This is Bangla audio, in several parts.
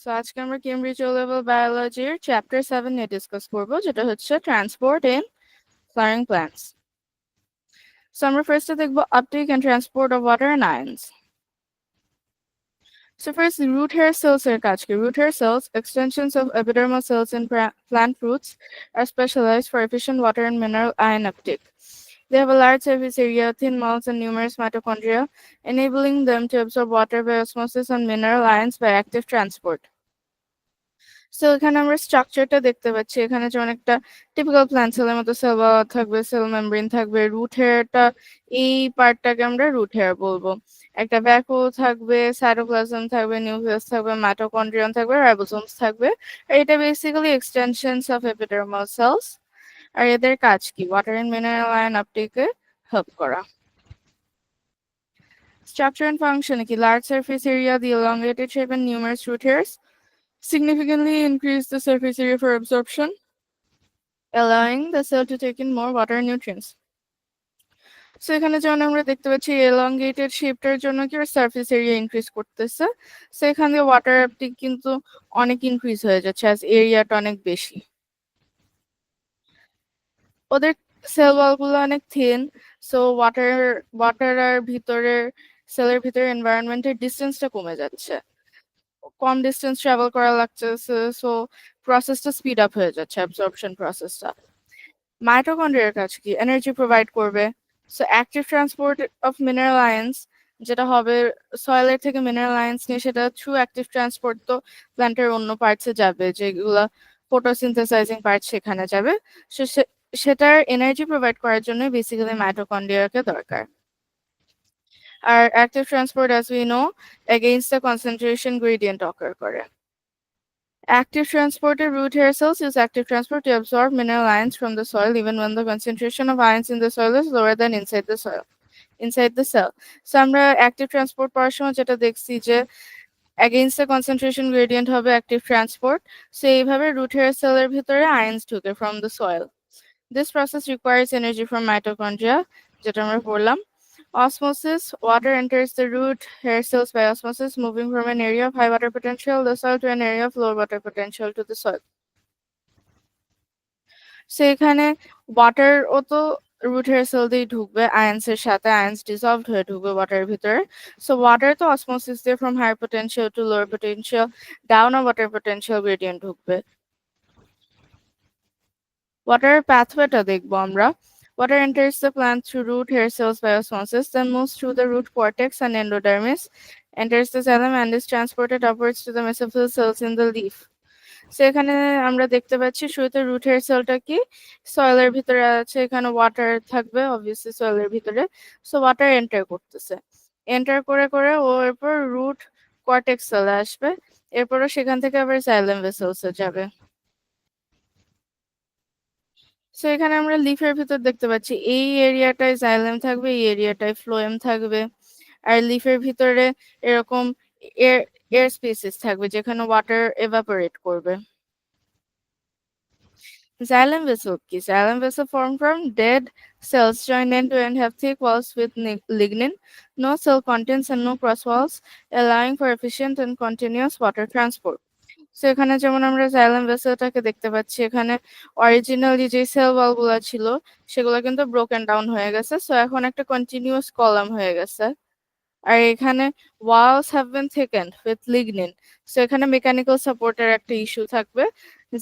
সো আজকে আমরা কেমব্রিজ ও লেভেল বায়োলজির চ্যাপ্টার 7 নিয়ে ডিসকাস করব, যেটা হচ্ছে transport in flowering plants. So আমরা ফার্স্টে দেখব uptake and transport of water and ions. So first, root hair cells are কাজ কি? Root hair cells, extensions of epidermal cells in plant roots, are specialized for efficient water and mineral ion uptake. They have a large surface area, thin walls, and numerous mitochondria, enabling them to absorb water by osmosis and mineral ions by active transport. So এখানে আমরা স্ট্রাকচারটা দেখতে পাচ্ছি। এখানে যেমন একটা টিপিক্যাল প্ল্যান্ট সেলের মতো সেল ওয়াল থাকবে, সেল মেমব্রেন থাকবে, রুট হেয়ারটা এই পার্টটাকে আমরা রুট হেয়ার বলবো। একটা ভ্যাকুওল থাকবে, সাইটোপ্লাজম থাকবে, নিউক্লিয়াস থাকবে, মাইটোকন্ড্রিয়ন থাকবে, রাইবোসোমস থাকবে। আর এটা basically extensions of epidermal cells. আর এদের কাজ কি? ওয়াটার এন্ড মিনারেল আয়ন আপটেকে হেল্প করা। Structure and function কি? Large surface area, the elongated shape, and numerous root hairs significantly increase the surface area for absorption, allowing the cell to take in more water and nutrients. So এখানে যেমন আমরা দেখতে পাচ্ছি এলংগেটেড শেপটার জন্য কি সারফেস এরিয়া ইনক্রিজ করতেছে। সো এখান থেকে ওয়াটার আপটেক কিন্তু অনেক ইনক্রিজ হয়ে যাচ্ছে, অ্যাজ এরিয়াটা অনেক বেশি। ওদের সেল ওয়ালগুলো অনেক থিন, সো ওয়াটার আর ভিতরের সেলের ভিতরে এনভায়রনমেন্টের ডিস্টেন্সটা কমে যাচ্ছে, কম ডিস্টেন্স ট্রাভেল করা লাগছে। সো প্রসেসটা স্পিড আপ হয়ে যাচ্ছে, অ্যাবজর্পশন প্রসেসটা। মাইটোকন্ড্রিয়ার কাজ কি? এনার্জি প্রোভাইড করবে। So active transport of mineral আয়ন্স, যেটা হবে সয়েলের থেকে মিনারেল আয়ন্স নিয়ে, সেটা থ্রু অ্যাক্টিভ ট্রান্সপোর্ট তো প্ল্যান্টের অন্য পার্টসে যাবে, যেগুলো ফটোসিনথেসাইজিং পার্ট সেখানে যাবে। সো সেটার এনার্জি প্রোভাইড করার জন্য বেসিক্যালি মাইটোকন্ড্রিয়াকে দরকার। আর active transport, as we know, against the concentration gradient occur করে। Active transporter root hair cells use active transport to absorb mineral ions from the soil even when the concentration of ions in the soil is lower than inside the cell. So আমরা active transport পড়ার সময় যেটা দেখছি যে against the concentration gradient হবে active transport. So এইভাবে root hair cell এর ভিতরে ions ঢুকে from the soil. This process requires energy from mitochondria, যেটা আমরা পড়লাম। Osmosis, water enters the root hair cells by osmosis, moving from an area of high water potential, the soil, to an area of low water potential, to the soil. So এখানে ওয়াটারও তো রুট হেয়ার সেল দিয়ে ঢুকবে, আয়ন্স এর সাথে আয়ন্স ডিসলভড হয়ে ঢুকবে ওয়াটারের ভিতরে। সো ওয়াটার তো অসমোসিস দিয়ে from higher potential to lower potential down of water potential gradient ঢুকবে। ওয়াটারের প্যাথওয়েটা দেখবো আমরা। Water enters the plant through root hair cells by osmosis, then moves through the root cortex and endodermis, enters the xylem, and is transported upwards to the mesophyll cells in the leaf. So এখানে আমরা দেখতে পাচ্ছি শুরুতে রুট হেয়ার সেলটা কি সয়েলের ভিতরে আছে, এখানে ওয়াটার থাকবে অবভিয়াসলি সয়েলের ভিতরে। সো ওয়াটার এন্টার করতেছে, এন্টার করে করে ও এরপর রুট কর্টেক্স সেলে আসবে, এরপরও সেখান থেকে আবার জাইলেম ভেসেলসে যাবে। সো এখানে আমরা লিফের ভিতর দেখতে পাচ্ছি এই এরিয়াটায় জাইলেম থাকবে, এই এরিয়াটায় ফ্লোয়েম থাকবে। আর লিফের ভিতরে এরকম এয়ার এয়ার স্পেসেস থাকবে যেখানে ওয়াটার এভাপোরেট করবে। Xylem vessel কি? Xylem vessel formed from dead cells joined end to end, have thick walls with lignin, no cell contents and no cross walls, allowing for efficient and continuous water transport. So এখানে যেমন আমরা জাইলেম ভেসেলটাকে দেখতে পাচ্ছি, এখানে অরিজিনালি যে সেল ওয়াল গুলা ছিল সেগুলো কিন্তু ব্রোকেন ডাউন হয়ে গেছে, সো এখন একটা কন্টিনিউয়াস কলাম হয়ে গেছে। আর এখানে walls have been thickened with lignin, so এখানে মেকানিক্যাল সাপোর্টের একটা ইস্যু থাকবে।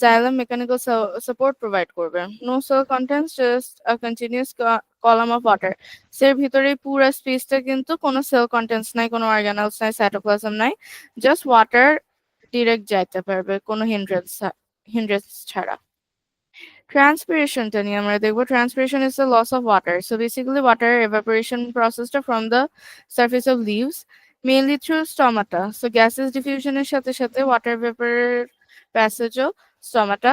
Xylem mechanical support provide করবে। No cell contents, just a continuous column of water. এর ভিতরে পুরো স্পেসটা কিন্তু কোনো সেল কন্টেন্টস নাই, কোনো অর্গানেলস নাই, সাইটোপ্লাজম নাই, জাস্ট ওয়াটার ডিরেক্ট যাইতে পারবে কোনো হিন্ড্রেন্স ছাড়া। ট্রান্সপিরেশনটা নিয়ে আমরা দেখবো। Transpiration is the loss of water. So basically water evaporation প্রসেসটা from the surface of leaves, mainly through stomata. So gases ডিফিউশনের সাথে সাথে ওয়াটার ভেপারের প্যাসেজও stomata.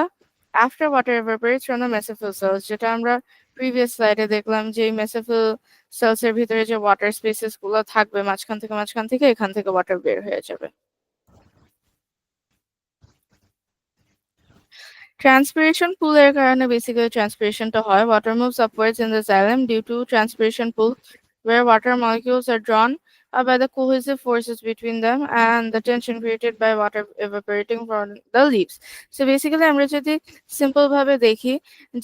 After water evaporates from the mesophyll cells, যেটা আমরা প্রিভিয়াস স্লাইডে দেখলাম যে মেসোফিল সেলস এর ভিতরে যে ওয়াটার স্পেসেস গুলো থাকবে মাঝখান থেকে এখান থেকে ওয়াটার বের হয়ে যাবে। Transpiration pool কারণে বেসিক্যালি ট্রান্সপিরেশনটা হয়। Water moves upwards in the xylem due to transpiration pool where water molecules are drawn by the cohesive forces between them and the tension created by water evaporating from the leaves. So basically আমরা যদি সিম্পল ভাবে দেখি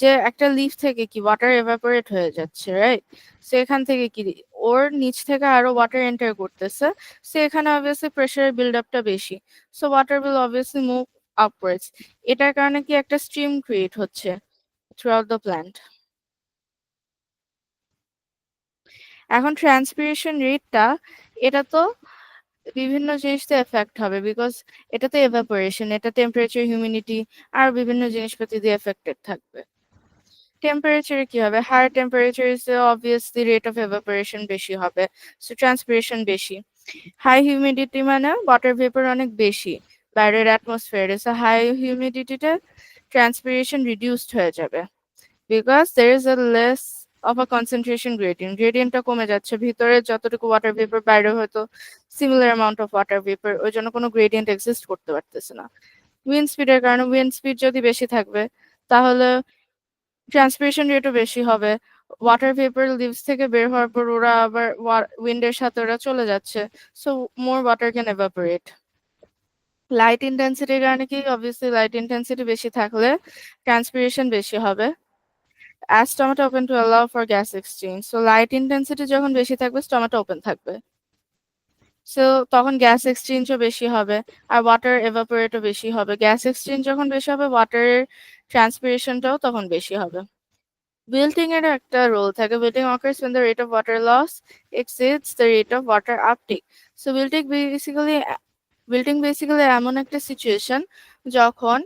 যে একটা লিফ থেকে কি ওয়াটার এভাপোরেট হয়ে যাচ্ছে, রাইট? সো এখান থেকে কি ওর নিচ থেকে আরো ওয়াটার এন্টার করতেছে, সো এখানে অবভিয়াসলি প্রেসারের বিল্ড আপটা বেশি, so water will obviously move upwards. এটার কারণে কি একটা স্ট্রিম ক্রিয়েট হচ্ছে থ্রু আউট দ্য প্ল্যান্ট। এখন ট্রান্সপিরেশন রেটটা, এটা তো বিভিন্ন জিনিসতে এফেক্ট হবে, বিকজ এটা তো এভাপোরেশন, এটা টেম্পারেচার, হিউমিডিটি আর বিভিন্ন জিনিসপাতি দিয়ে এফেক্টেড থাকবে। টেম্পারেচারে কি হবে? Higher temperature is obviously rate of evaporation বেশি হবে, সো ট্রান্সপিরেশন বেশি। হাই হিউমিডিটি মানে ওয়াটার ভেপার অনেক বেশি বাইরের অ্যাটমসফিয়ারে, সো হাই হিউমিডিটিতে ট্রান্সপিরেশন রিডিউসড হয়ে যাবে, because there is a less of a concentration gradient, গ্রেডিয়েন্টটা কমে যাচ্ছে। ভিতরে যতটুকু ওয়াটার ভেপার, বাইরে হয়তো similar amount of water vapour, ওই জন্য কোনো গ্রেডিয়েন্ট এক্সিস্ট করতে পারতেছে না। উইন্ড স্পিডের কারণে, উইন্ড স্পিড যদি বেশি থাকবে তাহলে ট্রান্সপিরেশন রেটও বেশি হবে। ওয়াটার ভেপার লিভস থেকে বের হওয়ার পর ওরা আবার উইন্ডের সাথে ওরা চলে যাচ্ছে, so more water can evaporate. Light ইন্টেন্সিটির কারণে কি, অবভিয়াসলি লাইট ইন্টেন্সিটি বেশি থাকলে ট্রান্সপিরেশন বেশি হবে। as stomata open to allow for gas exchange, so light intensity যখন বেশি থাকবে স্টমাটা ওপেন থাকবে, সো তখন গ্যাস এক্সচেঞ্জও বেশি হবে আর ওয়াটার এভাপোরেটও বেশি হবে। গ্যাস এক্সচেঞ্জ যখন বেশি হবে ওয়াটারের ট্রান্সপিরেশনটাও তখন বেশি হবে। Wilting এর একটা রোল থাকে। Wilting occurs when the rate of water loss exceeds the rate of water uptake. So wilting basically এমন একটা সিচুয়েশন যখন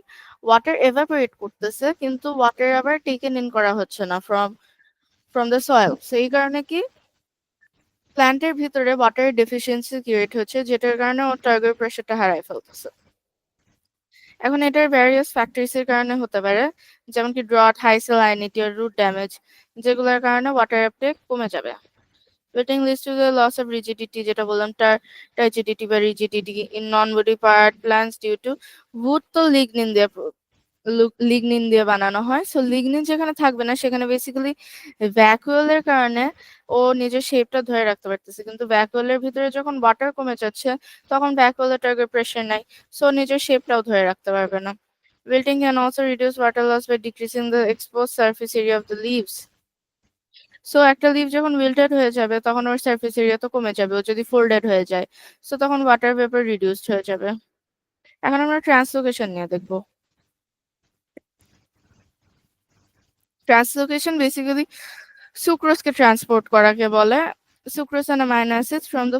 ওয়াটার এভাপোরেট করতেছে কিন্তু ওয়াটার আবার টেকেন ইন করা হচ্ছে না ফ্রম দ্য সয়েল। সো এই কারণে কি প্ল্যান্টের ভিতরে ওয়াটারের ডেফিসিয়েন্সি ক্রিয়েট হচ্ছে, যেটার কারণে ওর টার্গের প্রেশারটা হারায় ফেলতেছে। এখন এটার ভ্যারিয়াস ফ্যাক্টরস এর কারণে হতে পারে, যেমন কি ড্রট, হাই স্যালাইনিটি আর রুট ড্যামেজ, যেগুলোর কারণে ওয়াটার আপটেক কমে যাবে। Wilting leads to the loss of rigidity, যেটা বললাম টার্জিডিটি বা rigidity in non body part plants due to wood তো লিগনিন দিয়ে বানানো হয়, সো লিগনিন যেখানে থাকবে না সেখানে বেসিক্যালি ভ্যাকুয়ালের কারণে ও নিজের শেপটা ধরে রাখতে পারতেছে, কিন্তু ভ্যাকুয়ালের ভিতরে যখন ওয়াটার কমে যাচ্ছে তখন ভ্যাকুয়ালের টার্গেট প্রেশার নাই, সো নিজের শেপটাও ধরে রাখতে পারবে না। Wilting can also reduce water loss by decreasing the exposed surface area of the leaves. So একটা লিভ যখন উইল্টেড হয়ে যাবে তখন ওর সারফেস এরিয়া তো কমে যাবে, ও যদি ফোল্ডেড হয়ে যায়, সো তখন ওয়াটার ভেপার রিডিউসড হয়ে যাবে। এখন আমরা ট্রান্সলোকেশন নিয়ে দেখবো। ট্রান্সলোকেশন বেসিক্যালি সুক্রোজকে ট্রান্সপোর্ট করাকে বলে। Sucrose and amino acids from the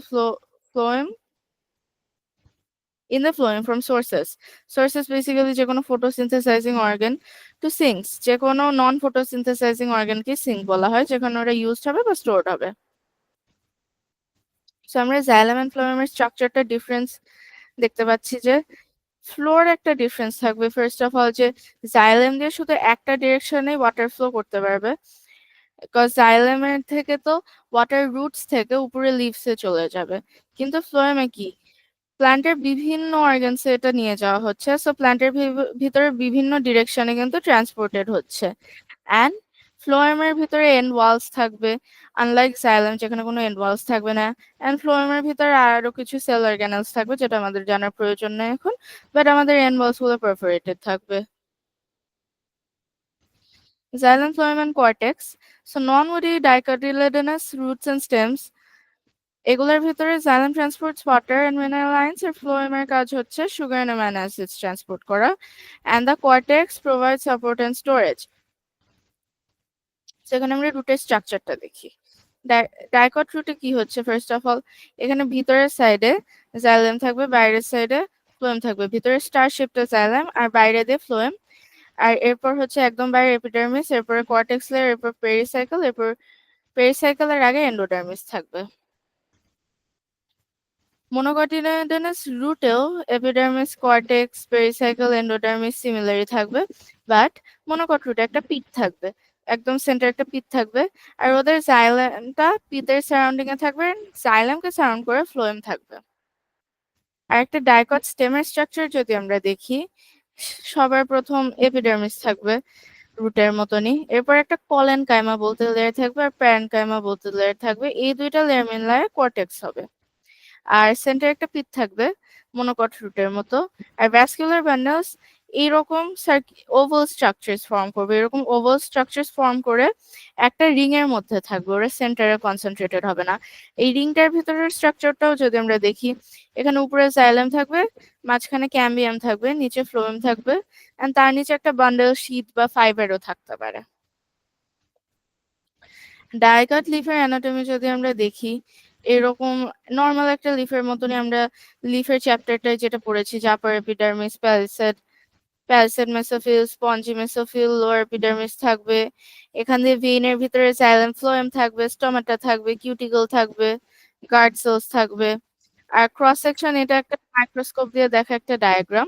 phloem in the phloem from sources basically যে কোনো photosynthesizing organ to sinks, যে কোনো নন photosynthesizing organ কে সিঙ্ক বলা হয়, যেখানে ওরা ইউজড হবে বা স্টোরড হবে। সো আমরা জাইলাম এন্ড ফ্লোয়েমের স্ট্রাকচারটা ডিফারেন্স দেখতে পাচ্ছি, যে ফ্লোর একটা ডিফারেন্স থাকবে। ফার্স্ট অফ অল যে জাইলেম দিয়ে শুধু একটা ডিরেকশনে ওয়াটার ফ্লো করতে পারবে, বিকজ জাইলেমের থেকে তো ওয়াটার রুটস থেকে উপরে লিভসে চলে যাবে, কিন্তু ফ্লোয়েমে কি প্ল্যান্টের বিভিন্ন অর্গানসে এটা নিয়ে যাওয়া হচ্ছে, সো প্ল্যান্টের ভিতরে বিভিন্ন ডিরেকশনে কিন্তু ট্রান্সপোর্টেড হচ্ছে। অ্যান্ড ফ্লোয়েমের ভিতরে এন্ড ওয়ালস থাকবে, আনলাইক জাইলেম যেখানে কোনো এন্ড ওয়ালস থাকবে না। অ্যান্ড ফ্লোয়েমের ভিতরে আরো কিছু সেল অর্গানেলস থাকবে, যেটা আমাদের জানার প্রয়োজন নেই এখন, বাট আমাদের এন্ড ওয়ালস গুলো পারফোরেটেড থাকবে। Xylem, phloem and cortex. So non-woody dicotyledonous roots and stems, এগুলোর ভিতরে xylem transports water and mineral ions, আর phloem-এর কাজ হচ্ছে sugar and amino acids transport করা, and the cortex provides support and storage. সেখানে আমরা রুটের স্ট্রাকচারটা দেখি। ডাইকট রুটে কি হচ্ছে, ফার্স্ট অফ অল এখানে ভিতরের সাইডে জাইলেম থাকবে, বাইরের সাইডে ফ্লোয়েম থাকবে। ভিতরে স্টার শেপটা জাইলেম আর বাইরে দিয়ে ফ্লোয়েম, আর এরপর হচ্ছে একদম বাইরে এপিডার্মিস, এরপরে কর্টেক্স লেয়ার, এরপর পেরিসাইকেল, এরপর পেরিসাইকেলের আগে এন্ডোডার্মিস থাকবে। মনোকটিলিডোনাস রুটেও এপিডার্মিস, কর্টেক্স, পেরিসাইকেল, এন্ডোডার্মিস সিমিলারই থাকবে, বাট মনোকট রুটে একটা পিট থাকবে, একদম সেন্টার একটা পিট থাকবে, আর ওদের জাইলেমটা পিতের সারাউন্ডিং এ থাকবে, জাইলেমকে সারাউন্ড করে ফ্লোয়েম থাকবে। আর একটা ডাইকট স্টেমের স্ট্রাকচার যদি আমরা দেখি, সবার প্রথম এপিডার্মিস থাকবে, রুটের মতনই। এরপর একটা কলেনকাইমা বলতে লেয়ার থাকবে আর প্যারেনকাইমা বলতে লেয়ার থাকবে। এই ২ টা লেয়ার মিলায়ে কর্টেক্স হবে। আর সেন্টারে একটা পিট থাকবে মনোকট রুটের মতো। আর ভাস্কুলার বান্ডলস এইরকম ওভাল স্ট্রাকচারস ফর্ম করবে। এরকম ওভাল স্ট্রাকচারস ফর্ম করে একটা রিং এর মধ্যে থাকবে। ওরা সেন্টারে কনসেনট্রেটেড হবে না। এই রিংটার ভিতরের স্ট্রাকচারটাও যদি আমরা দেখি, এখানে উপরে জাইলাম থাকবে, মাঝখানে ক্যাম্বিয়াম থাকবে, নিচে ফ্লোয়েম থাকবে, অ্যান্ড তার নিচে একটা বান্ডল শীট বা ফাইবারও থাকতে পারে। ডায়াগট লিফের অ্যানাটমি যদি আমরা দেখি, এরকম নরমাল একটা লিফের মতনই আমরা লিফের চ্যাপ্টারটায় যেটা পড়েছি যে upper epidermis, palisade mesophyll, spongy mesophyll, lower epidermis থাকবে। এখান দিয়ে ভেইনের ভিতরে জাইলাম ফ্লোয়েম থাকবে, স্টোমাটা থাকবে, কিউটিকল থাকবে, গার্ড সেলস থাকবে। আর ক্রস সেকশন এটা একটা মাইক্রোস্কোপ দিয়ে দেখা একটা ডায়াগ্রাম।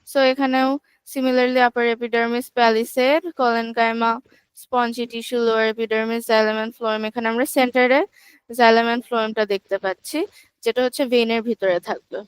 সো এখানেও similarly upper epidermis, palisade, collenchyma, spongy tissue, lower epidermis, xylem and phloem. এখানে আমরা সেন্টারে জাইলাম এন্ড ফ্লোয়েমটা দেখতে পাচ্ছি, যেটা হচ্ছে ভেইনের ভিতরে থাকবে।